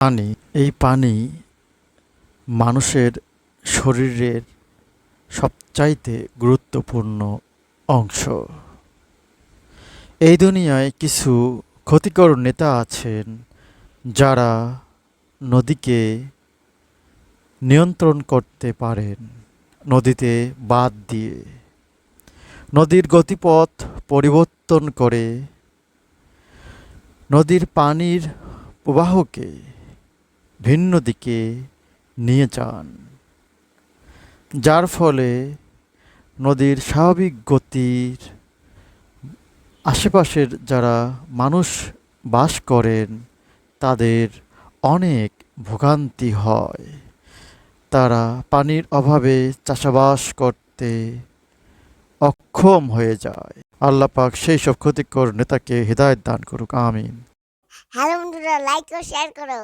পানি, এই পানি মানুষের শরীরের সবচাইতে গুরুত্বপূর্ণ অংশ। এই দুনিয়ায় কিছু ক্ষতিকর নেতা আছেন যারা নদীকে নিয়ন্ত্রণ করতে পারেন নদীতে বাঁধ দিয়ে। নদীর গতিপথ পরিবর্তন করে নদীর পানির প্রবাহকে ভিন্ন দিকে নিয়ে যান, যার ফলে নদীর স্বাভাবিক গতির আশেপাশের যারা মানুষ বাস করেন তাদের অনেক ভোগান্তি হয়। তারা পানির অভাবে চাষাবাস করতে অক্ষম হয়ে যায়। আল্লাহ পাক সেই সব ক্ষতিকর নেতাকে হেদায়েত দান করুক, আমিন। হ্যালো বন্ধুরা, লাইক ও শেয়ার করো।